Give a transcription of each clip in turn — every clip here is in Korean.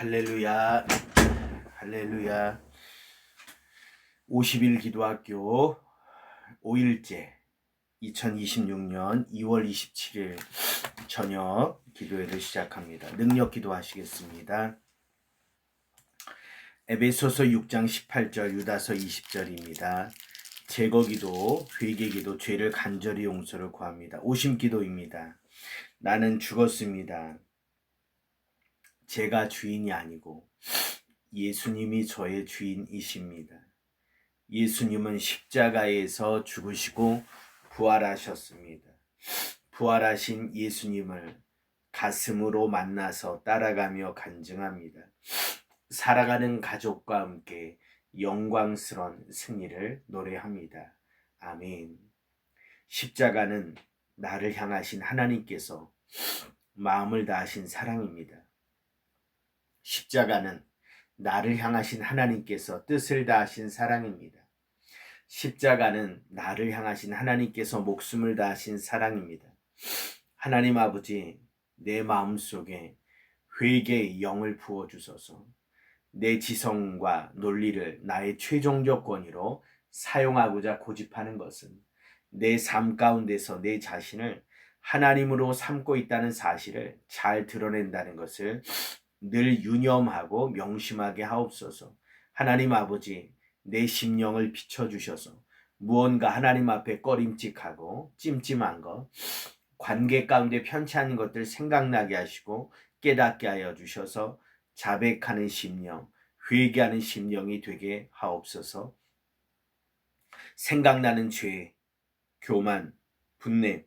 할렐루야, 할렐루야. 50일 기도학교 5일째 2026년 2월 27일 저녁 기도회를 시작합니다. 능력 기도하시겠습니다. 에베소서 6장 18절 유다서 20절입니다. 제거기도, 회개기도, 죄를 간절히 용서를 구합니다. 오심기도입니다. 나는 죽었습니다. 제가 주인이 아니고 예수님이 저의 주인이십니다. 예수님은 십자가에서 죽으시고 부활하셨습니다. 부활하신 예수님을 가슴으로 만나서 따라가며 간증합니다. 살아가는 가족과 함께 영광스러운 승리를 노래합니다. 아멘. 십자가는 나를 향하신 하나님께서 마음을 다하신 사랑입니다. 십자가는 나를 향하신 하나님께서 뜻을 다하신 사랑입니다. 십자가는 나를 향하신 하나님께서 목숨을 다하신 사랑입니다. 하나님 아버지, 내 마음속에 회개의 영을 부어주소서. 내 지성과 논리를 나의 최종적 권위로 사용하고자 고집하는 것은 내 삶 가운데서 내 자신을 하나님으로 삼고 있다는 사실을 잘 드러낸다는 것을 늘 유념하고 명심하게 하옵소서. 하나님 아버지, 내 심령을 비춰주셔서 무언가 하나님 앞에 꺼림칙하고 찜찜한 것, 관계 가운데 편치 않은 것들 생각나게 하시고 깨닫게 하여 주셔서 자백하는 심령, 회개하는 심령이 되게 하옵소서. 생각나는 죄, 교만, 분냄,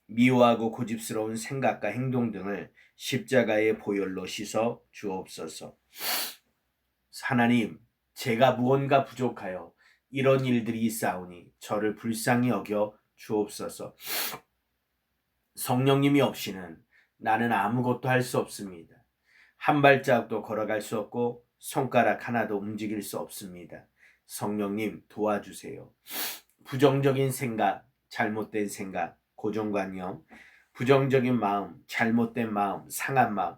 미워하고 고집스러운 생각과 행동 등을 십자가의 보혈로 씻어 주옵소서. 하나님, 제가 무언가 부족하여 이런 일들이 있사오니 저를 불쌍히 여겨 주옵소서. 성령님이 없이는 나는 아무것도 할 수 없습니다. 한 발자국도 걸어갈 수 없고 손가락 하나도 움직일 수 없습니다. 성령님 도와주세요. 부정적인 생각, 잘못된 생각, 고정관념, 부정적인 마음, 잘못된 마음, 상한 마음,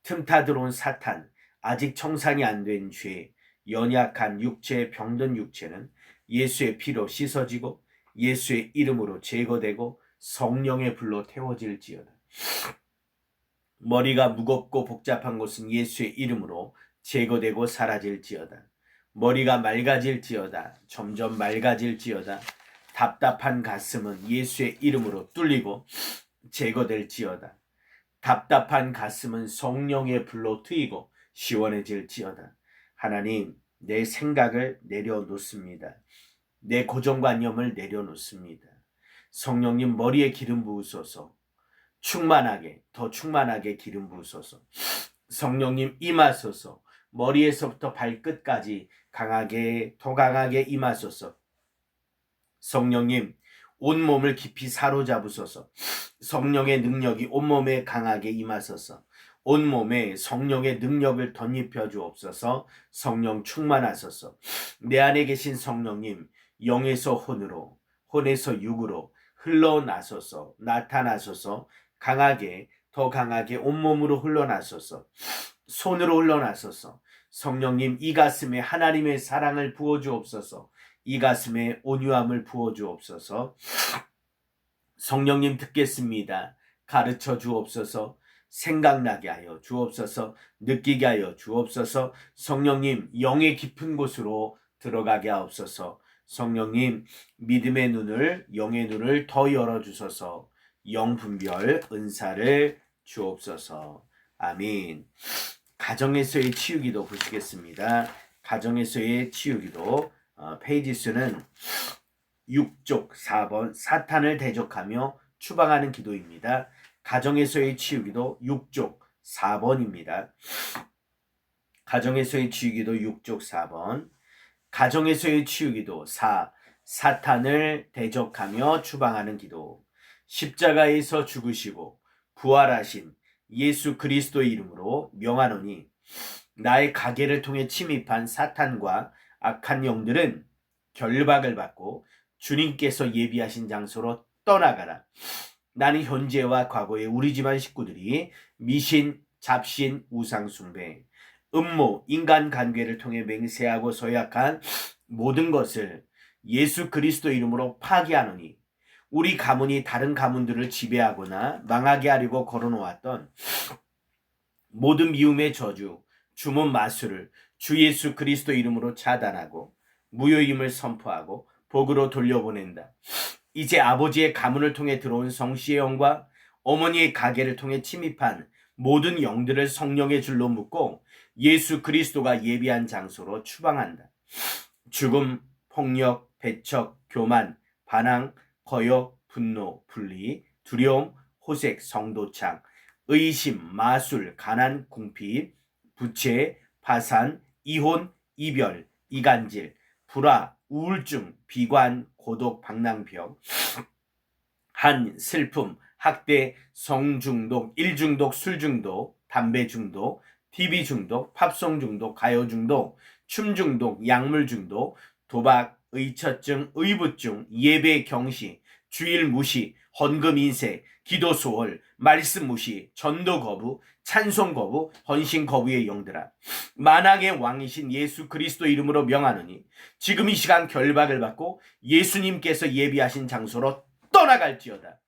틈타 들어온 사탄, 아직 청산이 안 된 죄, 연약한 육체, 병든 육체는 예수의 피로 씻어지고 예수의 이름으로 제거되고 성령의 불로 태워질지어다. 머리가 무겁고 복잡한 것은 예수의 이름으로 제거되고 사라질지어다. 머리가 맑아질지어다. 점점 맑아질지어다. 답답한 가슴은 예수의 이름으로 뚫리고 제거될지어다. 답답한 가슴은 성령의 불로 트이고 시원해질지어다. 하나님, 내 생각을 내려놓습니다. 내 고정관념을 내려놓습니다. 성령님 머리에 기름 부으소서. 충만하게, 더 충만하게 기름 부으소서. 성령님 임하소서. 머리에서부터 발끝까지 강하게, 더 강하게 임하소서. 성령님 온몸을 깊이 사로잡으소서. 성령의 능력이 온몸에 강하게 임하소서. 온몸에 성령의 능력을 덧입혀 주옵소서. 성령 충만하소서. 내 안에 계신 성령님 영에서 혼으로, 혼에서 육으로 흘러나소서. 나타나소서. 강하게, 더 강하게 온몸으로 흘러나소서. 손으로 흘러나소서. 성령님 이 가슴에 하나님의 사랑을 부어주옵소서. 이 가슴에 온유함을 부어주옵소서. 성령님 듣겠습니다. 가르쳐 주옵소서. 생각나게 하여 주옵소서. 느끼게 하여 주옵소서. 성령님 영의 깊은 곳으로 들어가게 하옵소서. 성령님 믿음의 눈을, 영의 눈을 더 열어주소서. 영분별 은사를 주옵소서. 아멘. 가정에서의 치유기도 보시겠습니다. 가정에서의 치유기도 페이지 수는 6쪽 4번 사탄을 대적하며 추방하는 기도입니다. 가정에서의 치유기도 6쪽 4번입니다. 가정에서의 치유기도 6쪽 4번. 가정에서의 치유기도 4. 사탄을 대적하며 추방하는 기도. 십자가에서 죽으시고 부활하신 예수 그리스도의 이름으로 명하노니 나의 가게를 통해 침입한 사탄과 악한 영들은 결박을 받고 주님께서 예비하신 장소로 떠나가라. 나는 현재와 과거의 우리 집안 식구들이 미신, 잡신, 우상숭배, 음모, 인간관계를 통해 맹세하고 서약한 모든 것을 예수 그리스도 이름으로 파기하노니 우리 가문이 다른 가문들을 지배하거나 망하게 하려고 걸어놓았던 모든 미움의 저주, 주문 마술을 주 예수 그리스도 이름으로 차단하고 무효임을 선포하고 복으로 돌려보낸다. 이제 아버지의 가문을 통해 들어온 성씨의 영과 어머니의 가게를 통해 침입한 모든 영들을 성령의 줄로 묶고 예수 그리스도가 예비한 장소로 추방한다. 죽음, 폭력, 배척, 교만, 반항, 거역, 분노, 분리, 두려움, 호색, 성도창, 의심, 마술, 가난, 궁핍, 부채, 파산, 이혼, 이별, 이간질, 불화, 우울증, 비관, 고독, 방랑병, 한, 슬픔, 학대, 성중독, 일중독, 술중독, 담배중독, TV중독, 팝송중독, 가요중독, 춤중독, 약물중독, 도박, 의처증, 의부증, 예배 경시, 주일 무시, 헌금 인쇄, 기도 소홀, 말씀 무시, 전도 거부, 찬송 거부, 헌신 거부의 영들아, 만왕의 왕이신 예수 그리스도 이름으로 명하노니 지금 이 시간 결박을 받고 예수님께서 예비하신 장소로 떠나갈지어다.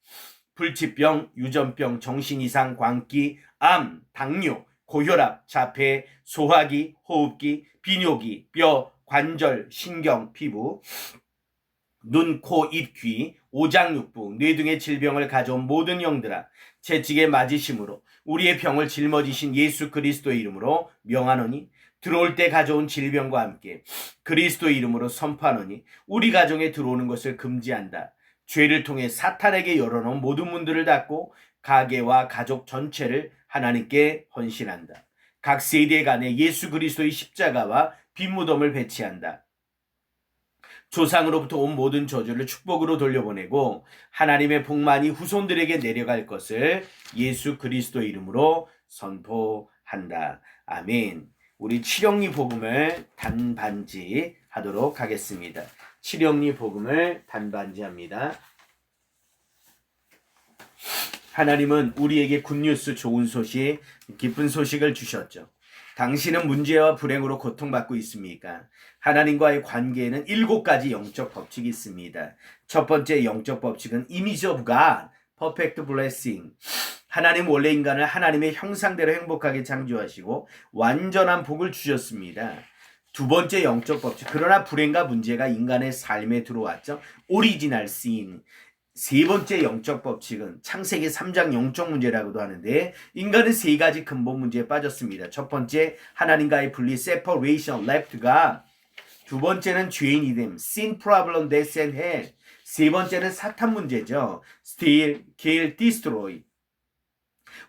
불치병, 유전병, 정신이상, 광기, 암, 당뇨, 고혈압, 자폐, 소화기, 호흡기, 비뇨기, 뼈, 관절, 신경, 피부, 눈, 코, 입, 귀, 오장육부, 뇌 등의 질병을 가져온 모든 영들아, 채찍에 맞으심으로 우리의 병을 짊어지신 예수 그리스도의 이름으로 명하노니 들어올 때 가져온 질병과 함께 그리스도의 이름으로 선포하노니 우리 가정에 들어오는 것을 금지한다. 죄를 통해 사탄에게 열어놓은 모든 문들을 닫고 가게와 가족 전체를 하나님께 헌신한다. 각 세대 간에 예수 그리스도의 십자가와 빈무덤을 배치한다. 조상으로부터 온 모든 저주를 축복으로 돌려보내고 하나님의 복만이 후손들에게 내려갈 것을 예수 그리스도 이름으로 선포한다. 아멘. 우리 칠영리 복음을 단반지 하도록 하겠습니다. 칠영리 복음을 단반지합니다. 하나님은 우리에게 굿뉴스, 좋은 소식, 기쁜 소식을 주셨죠. 당신은 문제와 불행으로 고통받고 있습니까? 하나님과의 관계에는 7가지 영적 법칙이 있습니다. 첫 번째 영적 법칙은 Image of God, Perfect Blessing. 하나님 원래 인간을 하나님의 형상대로 행복하게 창조하시고 완전한 복을 주셨습니다. 두 번째 영적 법칙, 그러나 불행과 문제가 인간의 삶에 들어왔죠. Original Sin. 세 번째 영적 법칙은 창세기 3장 영적 문제라고도 하는데 인간은 3가지 근본 문제에 빠졌습니다. 첫 번째 하나님과의 분리 separation left God. 두 번째는 죄인이 됨 sin problem death and hell. 세 번째는 사탄 문제죠. steal, kill, destroy.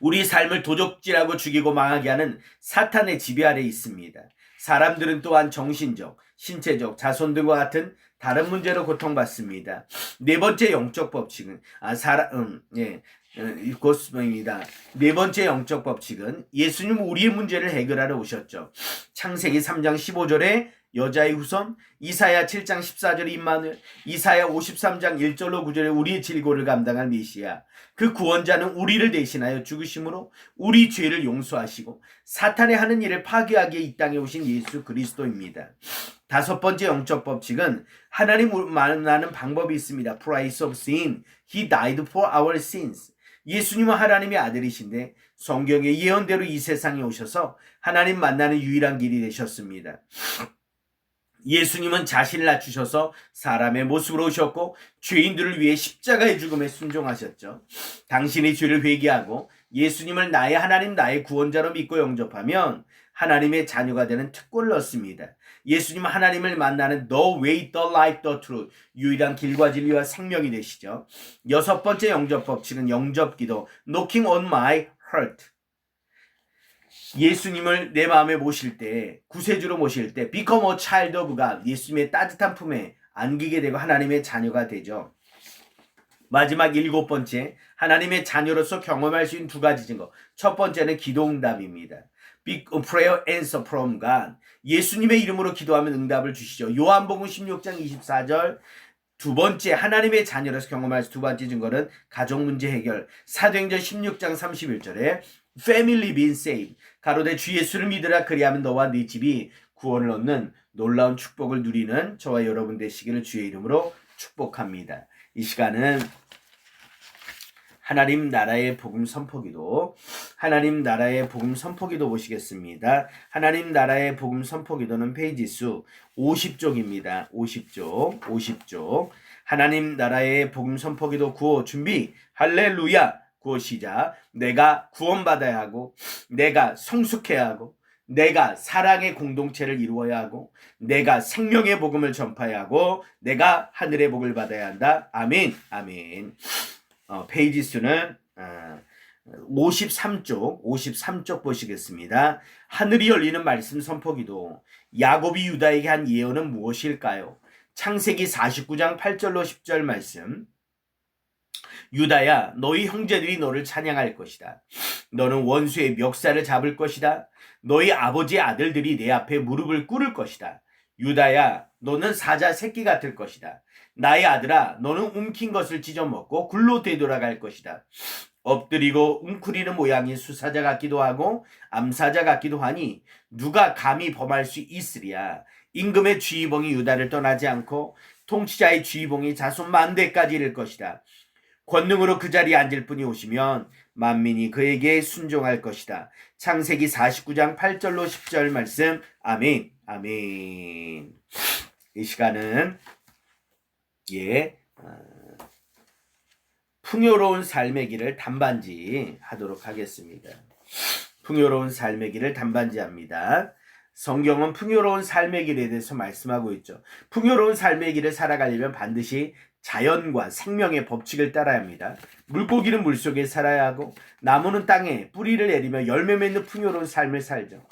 우리 삶을 도적질하고 죽이고 망하게 하는 사탄의 지배 아래 있습니다. 사람들은 또한 정신적, 신체적, 자손 등과 같은 다른 문제로 고통받습니다. 네 번째 영적 법칙은 고스입니다. 네 번째 영적 법칙은 예수님은 우리의 문제를 해결하러 오셨죠. 창세기 3장 15절에 여자의 후손, 이사야 7장 14절에 임마누엘, 이사야 53장 1절로 9절에 우리의 질고를 감당할 메시아, 그 구원자는 우리를 대신하여 죽으심으로 우리 죄를 용서하시고 사탄의 하는 일을 파괴하기에 이 땅에 오신 예수 그리스도입니다. 다섯 번째 영적 법칙은 하나님을 만나는 방법이 있습니다. Price of sin. He died for our sins. 예수님은 하나님의 아들이신데 성경의 예언대로 이 세상에 오셔서 하나님 만나는 유일한 길이 되셨습니다. 예수님은 자신을 낮추셔서 사람의 모습으로 오셨고 죄인들을 위해 십자가의 죽음에 순종하셨죠. 당신의 죄를 회개하고 예수님을 나의 하나님, 나의 구원자로 믿고 영접하면 하나님의 자녀가 되는 특권을 얻습니다. 예수님은 하나님을 만나는 The way, the life, the truth, 유일한 길과 진리와 생명이 되시죠. 여섯 번째 영접 법칙은 영접기도 Knocking on my heart. 예수님을 내 마음에 모실 때, 구세주로 모실 때 Become a child of God, 예수님의 따뜻한 품에 안기게 되고 하나님의 자녀가 되죠. 마지막 7번째, 하나님의 자녀로서 경험할 수 있는 2가지 증거. 첫 번째는 기도 응답입니다. Big prayer answer from God. 예수님의 이름으로 기도하면 응답을 주시죠. 요한복음 16장 24절. 두 번째, 하나님의 자녀로서 경험할 수 두 번째 증거는 가족 문제 해결. 사도행전 16장 31절에 family being saved. 가로되 주 예수를 믿으라 그리하면 너와 네 집이 구원을 얻는 놀라운 축복을 누리는 저와 여러분 되시기를 주의 이름으로 축복합니다. 이 시간은 하나님 나라의 복음 선포기도, 하나님 나라의 복음 선포기도 보시겠습니다. 하나님 나라의 복음 선포기도는 페이지 수 50쪽입니다. 50쪽. 하나님 나라의 복음 선포기도 구호 준비. 할렐루야. 구호 시작. 내가 구원받아야 하고, 내가 성숙해야 하고, 내가 사랑의 공동체를 이루어야 하고, 내가 생명의 복음을 전파해야 하고, 내가 하늘의 복을 받아야 한다. 아멘. 아멘. 페이지 수는 53쪽 보시겠습니다. 하늘이 열리는 말씀 선포기도. 야곱이 유다에게 한 예언은 무엇일까요? 창세기 49장 8절로 10절 말씀. 유다야, 너희 형제들이 너를 찬양할 것이다. 너는 원수의 멱살을 잡을 것이다. 너희 아버지의 아들들이 내 앞에 무릎을 꿇을 것이다. 유다야, 너는 사자 새끼 같을 것이다. 나의 아들아, 너는 움킨 것을 찢어먹고 굴로 되돌아갈 것이다. 엎드리고 웅크리는 모양이 수사자 같기도 하고 암사자 같기도 하니 누가 감히 범할 수 있으랴. 임금의 쥐봉이 유다를 떠나지 않고 통치자의 쥐봉이 자손 만대까지 이를 것이다. 권능으로 그 자리에 앉을 분이 오시면 만민이 그에게 순종할 것이다. 창세기 49장 8절로 10절 말씀. 아멘. 아멘. 이 시간은 풍요로운 삶의 길을 단반지 하도록 하겠습니다. 풍요로운 삶의 길을 단반지 합니다. 성경은 풍요로운 삶의 길에 대해서 말씀하고 있죠. 풍요로운 삶의 길을 살아가려면 반드시 자연과 생명의 법칙을 따라야 합니다. 물고기는 물속에 살아야 하고 나무는 땅에 뿌리를 내리며 열매 맺는 풍요로운 삶을 살죠.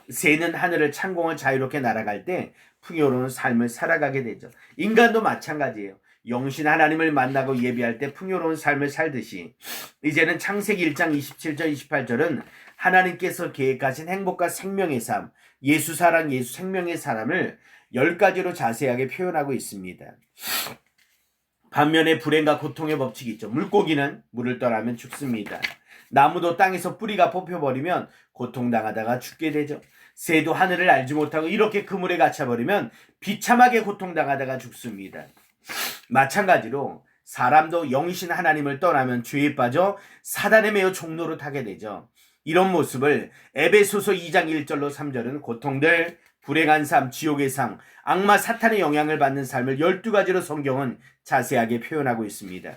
새는 하늘을 창공을 자유롭게 날아갈 때 풍요로운 삶을 살아가게 되죠. 인간도 마찬가지예요. 영신 하나님을 만나고 예배할 때 풍요로운 삶을 살듯이 이제는 창세기 1장 27절 28절은 하나님께서 계획하신 행복과 생명의 삶, 예수 사랑, 예수 생명의 사람을 10가지로 자세하게 표현하고 있습니다. 반면에 불행과 고통의 법칙이 있죠. 물고기는 물을 떠나면 죽습니다. 나무도 땅에서 뿌리가 뽑혀버리면 고통당하다가 죽게 되죠. 새도 하늘을 알지 못하고 이렇게 그물에 갇혀버리면 비참하게 고통당하다가 죽습니다. 마찬가지로 사람도 영이신 하나님을 떠나면 죄에 빠져 사단에 매여 종로로 타게 되죠. 이런 모습을 에베소서 2장 1절로 3절은 고통들, 불행한 삶, 지옥의 상, 악마 사탄의 영향을 받는 삶을 12가지로 성경은 자세하게 표현하고 있습니다.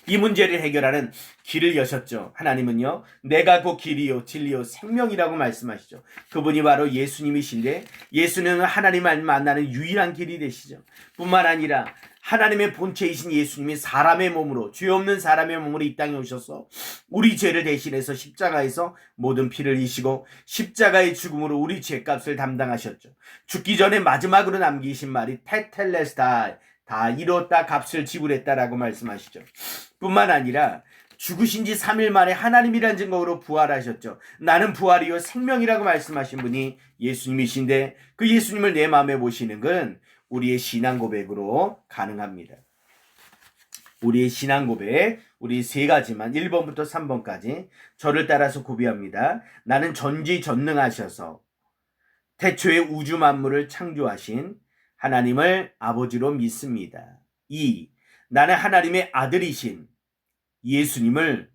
이 문제를 해결하는 길을 여셨죠. 하나님은요, 내가 곧 길이요 진리요 생명이라고 말씀하시죠. 그분이 바로 예수님이신데 예수는 하나님을 만나는 유일한 길이 되시죠. 뿐만 아니라 하나님의 본체이신 예수님이 사람의 몸으로, 죄 없는 사람의 몸으로 이 땅에 오셔서 우리 죄를 대신해서 십자가에서 모든 피를 흘리시고 십자가의 죽음으로 우리 죄값을 담당하셨죠. 죽기 전에 마지막으로 남기신 말이 테텔레스타이, 다 이뤘다, 값을 지불했다라고 말씀하시죠. 뿐만 아니라 죽으신 지 3일 만에 하나님이란 증거로 부활하셨죠. 나는 부활이요 생명이라고 말씀하신 분이 예수님이신데 그 예수님을 내 마음에 모시는 건 우리의 신앙 고백으로 가능합니다. 우리의 신앙 고백, 우리 3가지만 1번부터 3번까지 저를 따라서 고백합니다. 나는 전지전능하셔서 태초에 우주 만물을 창조하신 하나님을 아버지로 믿습니다. 2. 나는 하나님의 아들이신 예수님을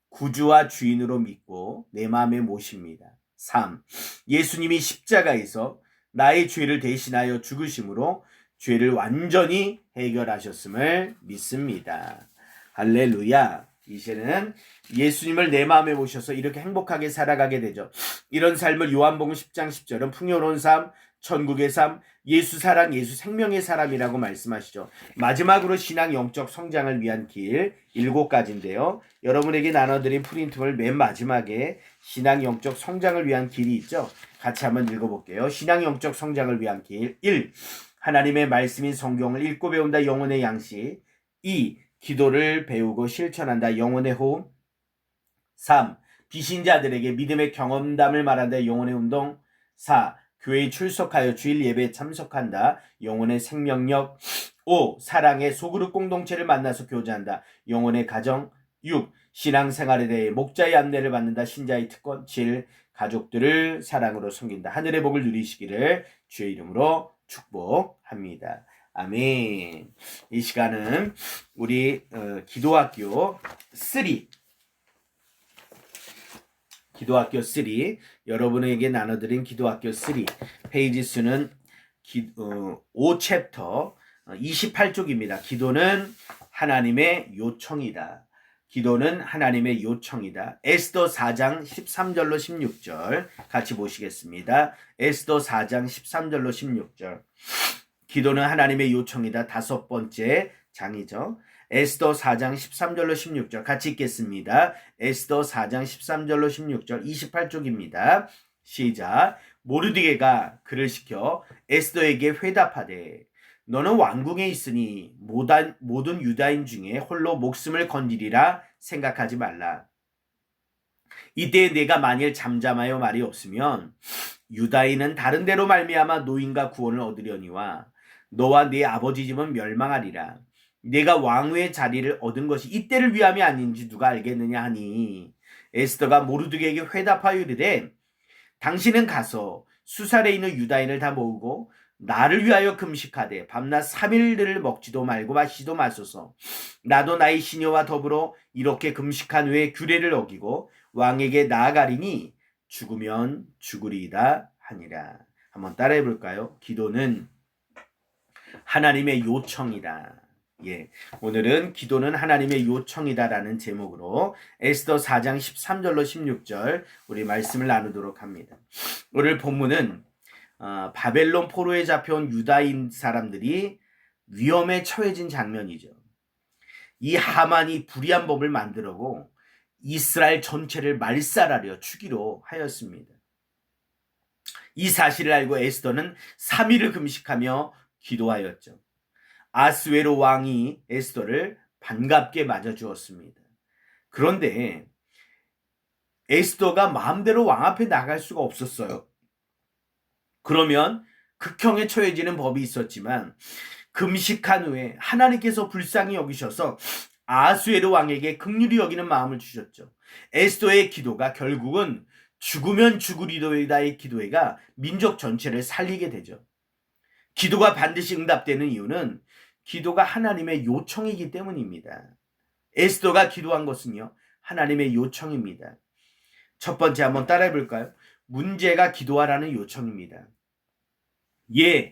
구주와 주인으로 믿고 내 마음에 모십니다. 3. 예수님이 십자가에서 나의 죄를 대신하여 죽으심으로 죄를 완전히 해결하셨음을 믿습니다. 할렐루야. 이제는 예수님을 내 마음에 모셔서 이렇게 행복하게 살아가게 되죠. 이런 삶을 요한복음 10장 10절은 풍요로운 삶, 천국의 삶, 예수 사랑, 예수 생명의 사람이라고 말씀하시죠. 마지막으로 신앙 영적 성장을 위한 길 7가지인데요. 여러분에게 나눠드린 프린트물 맨 마지막에 신앙 영적 성장을 위한 길이 있죠. 같이 한번 읽어볼게요. 신앙 영적 성장을 위한 길 1. 하나님의 말씀인 성경을 읽고 배운다. 영혼의 양식. 2. 기도를 배우고 실천한다. 영혼의 호흡. 3. 비신자들에게 믿음의 경험담을 말한다. 영혼의 운동. 4. 교회에 출석하여 주일 예배에 참석한다. 영혼의 생명력. 5. 사랑의 소그룹 공동체를 만나서 교제한다. 영혼의 가정. 6. 신앙생활에 대해 목자의 안내를 받는다. 신자의 특권 7. 가족들을 사랑으로 섬긴다. 하늘의 복을 누리시기를 주의 이름으로 축복합니다. 아멘. 이 시간은 우리 기도학교 3 여러분에게 나눠드린 기도학교 3 페이지 수는 5챕터 28쪽입니다. 기도는 하나님의 요청이다. 기도는 하나님의 요청이다. 에스더 4장 13절로 16절 같이 보시겠습니다. 에스더 4장 13절로 16절. 기도는 하나님의 요청이다. 5번째 장이죠. 에스더 4장 13절로 16절 같이 읽겠습니다. 에스더 4장 13절로 16절 28쪽입니다. 시작. 모르드게가 그를 시켜 에스더에게 회답하되 너는 왕궁에 있으니 모든 유다인 중에 홀로 목숨을 건지리라 생각하지 말라. 이때 내가 만일 잠잠하여 말이 없으면 유다인은 다른 데로 말미암아 노임과 구원을 얻으려니와 너와 네 아버지 집은 멸망하리라. 내가 왕후의 자리를 얻은 것이 이때를 위함이 아닌지 누가 알겠느냐 하니 에스더가 모르드게에게 회답하여 이르되 당신은 가서 수살에 있는 유다인을 다 모으고 나를 위하여 금식하되 밤낮 3일들을 먹지도 말고 마시지도 마소서. 나도 나의 시녀와 더불어 이렇게 금식한 후에 규례를 어기고 왕에게 나아가리니 죽으면 죽으리이다 하니라. 한번 따라해 볼까요? 기도는 하나님의 요청이다. 오늘은 기도는 하나님의 요청이다라는 제목으로 에스더 4장 13절로 16절 우리 말씀을 나누도록 합니다. 오늘 본문은 바벨론 포로에 잡혀온 유다인 사람들이 위험에 처해진 장면이죠. 이 하만이 불의한 법을 만들고 이스라엘 전체를 말살하려 추기로 하였습니다. 이 사실을 알고 에스더는 3일을 금식하며 기도하였죠. 아스웨로 왕이 에스더를 반갑게 맞아주었습니다. 그런데 에스더가 마음대로 왕 앞에 나갈 수가 없었어요. 그러면 극형에 처해지는 법이 있었지만 금식한 후에 하나님께서 불쌍히 여기셔서 아수에로 왕에게 긍휼히 여기는 마음을 주셨죠. 에스더의 기도가 결국은 죽으면 죽으리이다의 기도회가 민족 전체를 살리게 되죠. 기도가 반드시 응답되는 이유는 기도가 하나님의 요청이기 때문입니다. 에스더가 기도한 것은요, 하나님의 요청입니다. 첫 번째 한번 따라해 볼까요? 문제가 기도하라는 요청입니다.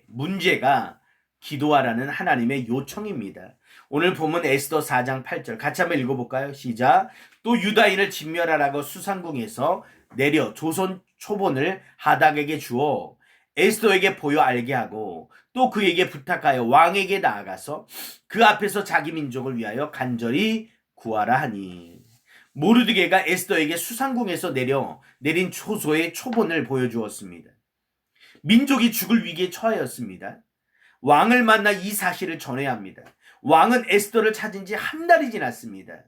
문제가 기도하라는 하나님의 요청입니다. 오늘 본문 에스더 4장 8절 같이 한번 읽어볼까요? 시작. 또 유다인을 진멸하라고 수상궁에서 내려 조선 초본을 하닥에게 주어 에스더에게 보여 알게 하고 또 그에게 부탁하여 왕에게 나아가서 그 앞에서 자기 민족을 위하여 간절히 구하라 하니 모르드게가 에스더에게 수상궁에서 내린 초소의 초본을 보여주었습니다. 민족이 죽을 위기에 처하였습니다. 왕을 만나 이 사실을 전해야 합니다. 왕은 에스더를 찾은 지 한 달이 지났습니다.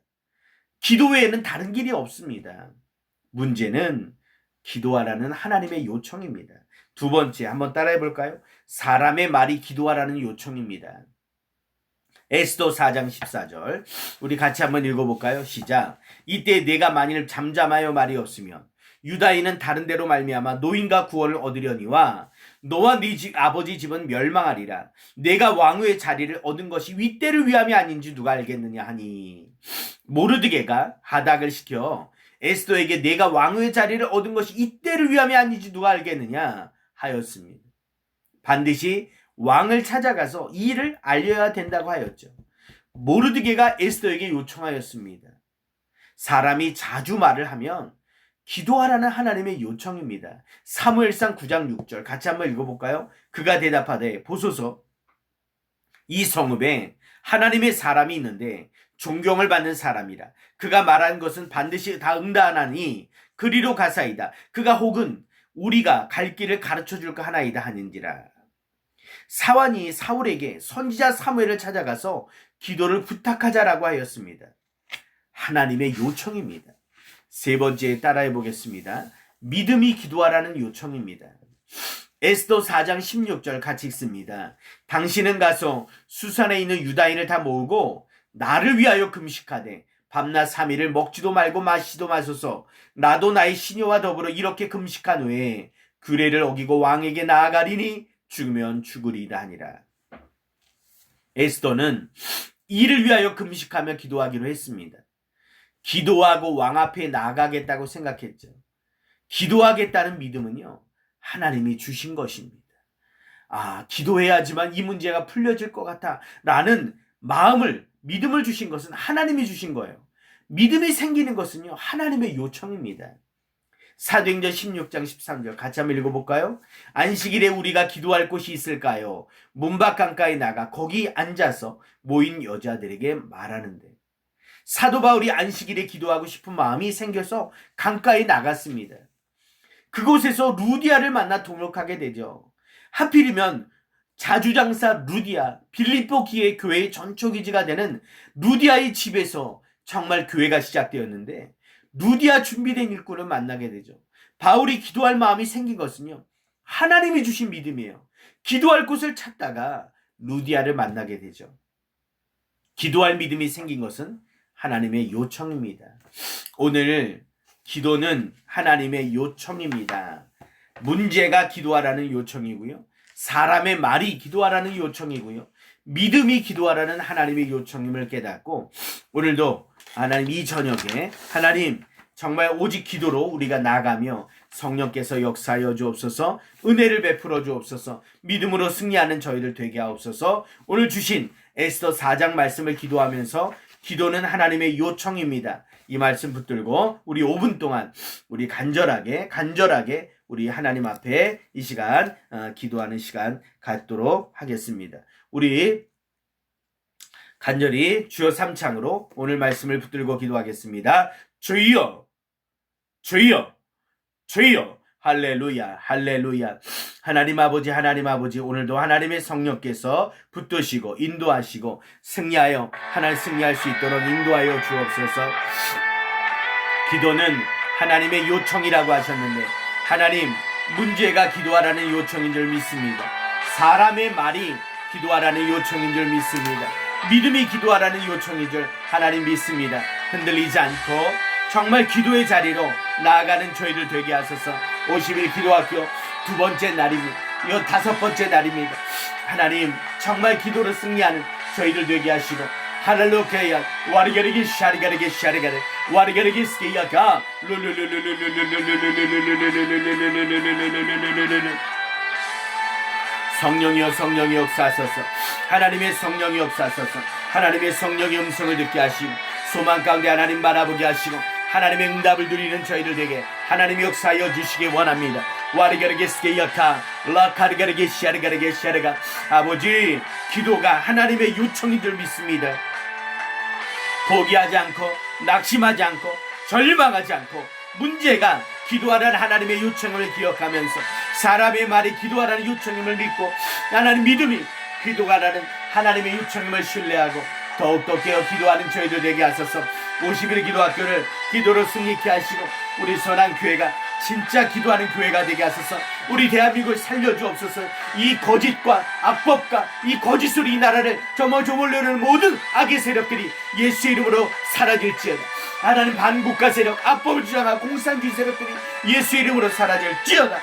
기도 외에는 다른 길이 없습니다. 문제는 기도하라는 하나님의 요청입니다. 두 번째 한번 따라해 볼까요? 사람의 말이 기도하라는 요청입니다. 에스더 4장 14절 우리 같이 한번 읽어볼까요? 시작. 이때 내가 만일 잠잠하여 말이 없으면 유다인은 다른 데로 말미암아 노임과 구원을 얻으려니와 너와 네 아버지 집은 멸망하리라. 내가 왕후의 자리를 얻은 것이 윗대를 위함이 아닌지 누가 알겠느냐 하니 모르드게가 하닥을 시켜 에스더에게 내가 왕후의 자리를 얻은 것이 이때를 위함이 아닌지 누가 알겠느냐 하였습니다. 반드시 왕을 찾아가서 이 일을 알려야 된다고 하였죠. 모르드게가 에스더에게 요청하였습니다. 사람이 자주 말을 하면 기도하라는 하나님의 요청입니다. 사무엘상 9장 6절 같이 한번 읽어볼까요? 그가 대답하되 보소서 이 성읍에 하나님의 사람이 있는데 존경을 받는 사람이라. 그가 말한 것은 반드시 다 응답하나니 그리로 가사이다. 그가 혹은 우리가 갈 길을 가르쳐 줄까 하나이다 하는지라. 사환이 사울에게 선지자 사무엘을 찾아가서 기도를 부탁하자라고 하였습니다. 하나님의 요청입니다. 세 번째 따라해 보겠습니다. 믿음이 기도하라는 요청입니다. 에스더 4장 16절 같이 읽습니다. 당신은 가서 수산에 있는 유다인을 다 모으고 나를 위하여 금식하되 밤낮 3일을 먹지도 말고 마시지도 마소서. 나도 나의 시녀와 더불어 이렇게 금식한 후에 규례를 어기고 왕에게 나아가리니 죽으면 죽으리라 하니라. 에스더는 이를 위하여 금식하며 기도하기로 했습니다. 기도하고 왕 앞에 나아가겠다고 생각했죠. 기도하겠다는 믿음은요, 하나님이 주신 것입니다. 기도해야지만 이 문제가 풀려질 것 같아 라는 믿음을 주신 것은 하나님이 주신 거예요. 믿음이 생기는 것은요, 하나님의 요청입니다. 사도행전 16장 13절 같이 한번 읽어볼까요? 안식일에 우리가 기도할 곳이 있을까요? 문밖 강가에 나가 거기 앉아서 모인 여자들에게 말하는데, 사도 바울이 안식일에 기도하고 싶은 마음이 생겨서 강가에 나갔습니다. 그곳에서 루디아를 만나 동역하게 되죠. 하필이면 자주장사 루디아, 빌립보 기의 교회의 전초기지가 되는 루디아의 집에서 정말 교회가 시작되었는데, 루디아 준비된 일꾼을 만나게 되죠. 바울이 기도할 마음이 생긴 것은요, 하나님이 주신 믿음이에요. 기도할 곳을 찾다가 루디아를 만나게 되죠. 기도할 믿음이 생긴 것은 하나님의 요청입니다. 오늘 기도는 하나님의 요청입니다. 문제가 기도하라는 요청이고요. 사람의 말이 기도하라는 요청이고요. 믿음이 기도하라는 하나님의 요청임을 깨닫고, 오늘도 하나님 이 저녁에 하나님 정말 오직 기도로 우리가 나가며 성령께서 역사하여 주옵소서, 은혜를 베풀어 주옵소서, 믿음으로 승리하는 저희들 되게 하옵소서. 오늘 주신 에스더 4장 말씀을 기도하면서 기도는 하나님의 요청입니다. 이 말씀 붙들고 우리 5분 동안 우리 간절하게 우리 하나님 앞에 이 시간 기도하는 시간 갖도록 하겠습니다. 우리 간절히 주여 3창으로 오늘 말씀을 붙들고 기도하겠습니다. 주여, 주여, 주여. 할렐루야, 할렐루야. 하나님 아버지, 오늘도 하나님의 성령께서 붙드시고 인도하시고 승리하여 하나님 승리할 수 있도록 인도하여 주옵소서. 기도는 하나님의 요청이라고 하셨는데, 하나님 문제가 기도하라는 요청인 줄 믿습니다. 사람의 말이 기도하라는 요청인 줄 믿습니다. 믿음이 기도하라는 요청인 줄 하나님 믿습니다. 흔들리지 않고 정말 기도의 자리로 나아가는 저희들 되게 하소서. 50일 기도학교 2번째 날입니다. 15번째 날입니다. 하나님 정말 기도로 승리하는 저희들 되게 하시고, 할렐루야. 와리가리기 샤리가리기 샤리가리 와리가리기 스키야가 성령이여, 성령이 역사하소서. 하나님의 성령이 역사하소서. 하나님의 성령의 음성을 듣게 하시고 소망 가운데 하나님 바라보게 하시고 하나님의 응답을 누리는 저희들 되게 하나님이 역사하여 주시기 원합니다. 와리가르게 스케야카 라카르가르게 샤르가르게 샤르가. 아버지, 기도가 하나님의 요청인 줄 믿습니다. 포기하지 않고 낙심하지 않고 절망하지 않고, 문제가 기도하라는 하나님의 요청을 기억하면서 사람의 말이 기도하라는 요청임을 믿고, 하나님 믿음이 기도하라는 하나님의 요청임을 신뢰하고 더욱더 깨어 기도하는 저희들 되게 하소서. 50일 기도학교를 기도로 승리케 하시고 우리 선한교회가 진짜 기도하는 교회가 되게 하소서. 우리 대한민국을 살려주옵소서. 이 거짓과 악법과 이 거짓으로 이 나라를 조물려는 모든 악의 세력들이 예수의 이름으로 사라질지어다. 하나님 반국가 세력, 악법을 주장하고 공산주의 세력들이 예수의 이름으로 사라질지어다.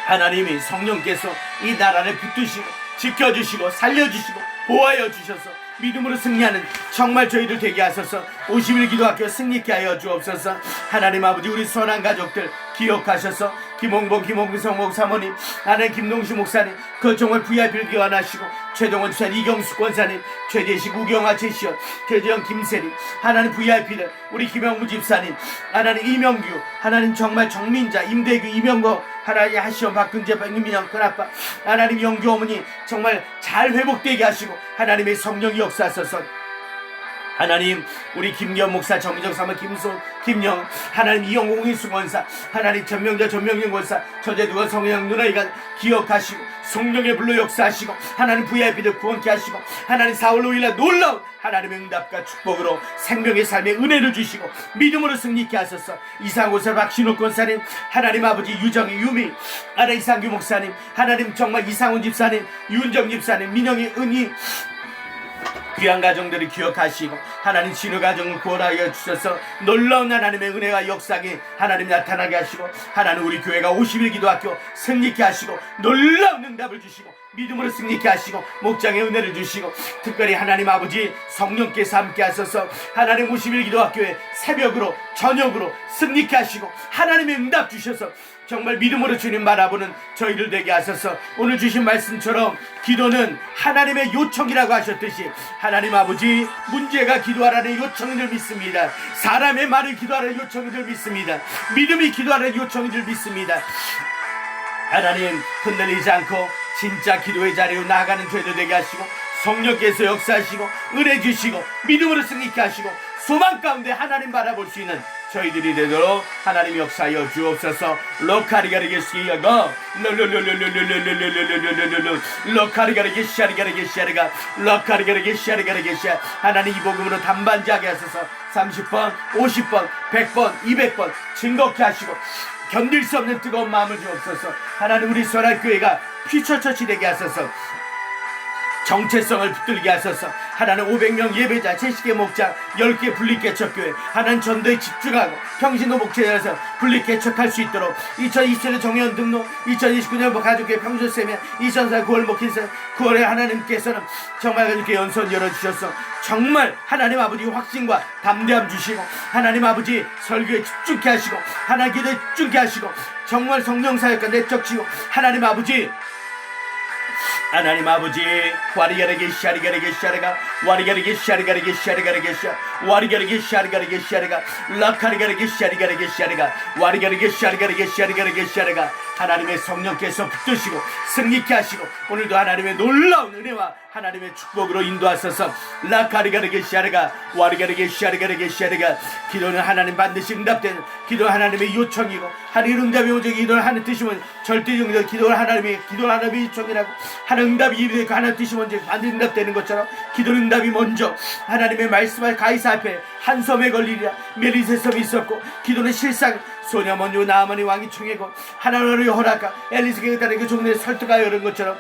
하나님이 성령께서 이 나라를 붙드시고 지켜주시고 살려주시고 보호하여 주셔서 믿음으로 승리하는 정말 저희들 되게 하소서. 50일 기도학교 승리케 하여 주옵소서. 하나님 아버지, 우리 선한 가족들 기억하셔서 김홍봉, 김홍성목 사모님, 하나님 김동수 목사님, 그 정말 VIP를 기원하시고 최동원 집사님, 이경수 권사님, 최재식, 우경아, 최시연, 최재영, 김세리, 하나님 VIP들, 우리 김영무 집사님, 하나님 이명규, 하나님 정말 정민자, 임대규, 이명거, 하나님 하시온, 박근재, 박민영, 큰아빠, 하나님 영규 어머니 정말 잘 회복되게 하시고 하나님의 성령이 역사하소서. 하나님 우리 김기현 목사, 정기정 사모, 김손, 김영, 하나님 이영공 이수권사, 하나님 전명자 전명진 권사, 저제두가 성령 누나이가 기억하시고 성령의 불로 역사하시고 하나님 VIP들 구원케 하시고 하나님 4월 5일날 놀라운 하나님의 응답과 축복으로 생명의 삶의 은혜를 주시고 믿음으로 승리케 하소서. 이상고사 박신호 권사님, 하나님 아버지 유정희, 유미, 하나님 이상규 목사님, 하나님 정말 이상훈 집사님, 윤정 집사님, 민영희, 은희, 귀한 가정들을 기억하시고 하나님 진우 가정을 구원하여 주셔서 놀라운 하나님의 은혜와 역사가 하나님 나타나게 하시고, 하나님 우리 교회가 50일 기도학교 승리케 하시고, 놀라운 응답을 주시고, 믿음으로 승리케 하시고, 목장의 은혜를 주시고, 특별히 하나님 아버지 성령께서 함께 하셔서 하나님 50일 기도학교에 새벽으로 저녁으로 승리케 하시고, 하나님의 응답 주셔서 정말 믿음으로 주님 바라보는 저희들 되게 하셔서, 오늘 주신 말씀처럼 기도는 하나님의 요청이라고 하셨듯이 하나님 아버지 문제가 기도하라는 요청인 줄 믿습니다. 사람의 말을 기도하라는 요청인 줄 믿습니다. 믿음이 기도하라는 요청인 줄 믿습니다. 하나님 흔들리지 않고 진짜 기도의 자리로 나아가는 저희들 되게 하시고, 성령께서 역사하시고 은혜 주시고 믿음으로 승리케 하시고, 소망 가운데 하나님 바라볼 수 있는 저희들이 되도록 하나님 역사하여 주옵소서. 로카리가르게시야가 로카리가르게시아리가르게시아리가 로카리가르게시아리가르게시아. 하나님 이 복음으로 단반지하게 하셔서 30번 50번 100번 200번 증거케 하시고, 견딜 수 없는 뜨거운 마음을 주옵소서. 하나님 우리 소랄교회가 퓨처처치 되게 하소서. 정체성을 붙들게 하소서. 하나님 500명 예배자, 70개 목장, 10개 분립개척교회, 하나님 전도에 집중하고 평신도 목회에서 분립개척할 수 있도록 2027년 정회원 등록, 2029년 가족교회 평소세면, 2004 9월 목회에서 9월에 하나님께서는 정말 이렇게 연선 열어주셔서 정말 하나님 아버지 확신과 담대함 주시고, 하나님 아버지 설교에 집중케 하시고, 하나님 기도에 집중케 하시고, 정말 성령사역과 내적치고, 하나님 아버지 와리가르게 샤리가르게 샤르가 와리가르게 샤리가르게 샤리가르게 샤 와리가르게 샤리가르게 샤르가 라카리가르게 샤리가르게 샤르가 와리가르게 샤리가르게 샤리가르게 샤르가. 하나님의 성령께서 붙드시고 승리케 하시고, 오늘도 하나님의 놀라운 은혜와 하나님의 축복으로 인도하셔서 라카리가르게 샤르가 와리가르게 샤리가르게 샤르가. 기도는 하나님 반드시 응답되는, 기도는 하나님의 요청이고, 하나님 응답이 오직 기도를 하는 뜻이 뭔지 절대적인 기도를 하나님의 요청이라고, 하나님 응답이 입에서 하나님 뜻이 먼저 반드시 응답되는 것처럼 기도는 응답이 먼저 하나님의 말씀을 가이사 앞에 한 섬에 걸리리라 메리세 섬이 있었고, 기도는 실상 소녀 먼저 나아만이 왕이 청해고 하나님의 허락과 엘리스가 따른 그 종들을 설득하여 이런 것처럼,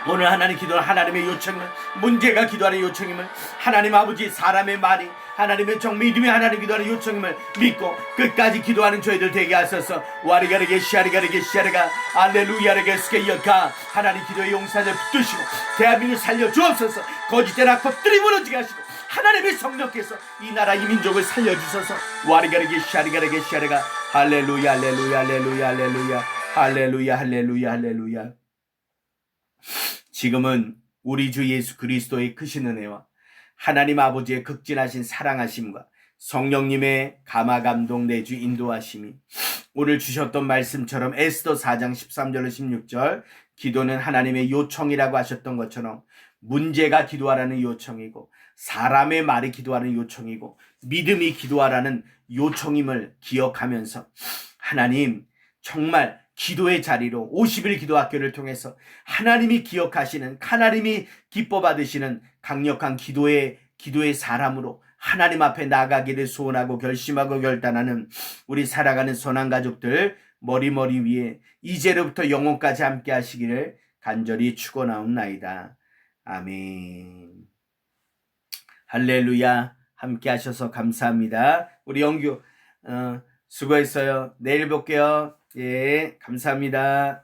오늘 하나님 기도는 하나님의 요청임을, 문제가 기도하는 요청임을, 하나님 아버지 사람의 말이 하나님의 믿음이 하나님 기도하는 요청임을 믿고 끝까지 기도하는 저희들 되게 하소서. 와리가르게 샤리가르게 샤르가 알렐루야르게 스케이어가. 하나님 기도의 용사들 붙드시고 대한민국 살려주옵소서. 거짓된 악법들이 무너지게 하시고, 하나님의 성령께서 이 나라 이 민족을 살려주소서. 와리가르게 샤리가르게 샤르가 할렐루야 할렐루야 할렐루야 할렐루야 할렐루야 할렐루야 할렐루야. 지금은 우리 주 예수 그리스도의 크신 은혜와 하나님 아버지의 극진하신 사랑하심과 성령님의 감화감동 내주 인도하심이, 오늘 주셨던 말씀처럼 에스더 4장 13절로 16절 기도는 하나님의 요청이라고 하셨던 것처럼, 문제가 기도하라는 요청이고, 사람의 말이 기도하는 요청이고, 믿음이 기도하라는 요청임을 기억하면서 하나님 정말 기도의 자리로 50일 기도학교를 통해서 하나님이 기억하시는, 하나님이 기뻐 받으시는 강력한 기도의 사람으로 하나님 앞에 나가기를 소원하고 결심하고 결단하는 우리 살아가는 선한 가족들 머리 위에 이제로부터 영원까지 함께 하시기를 간절히 축원하옵나이다. 아멘. 할렐루야. 함께 하셔서 감사합니다. 우리 영규 수고했어요. 내일 볼게요. 예, 감사합니다.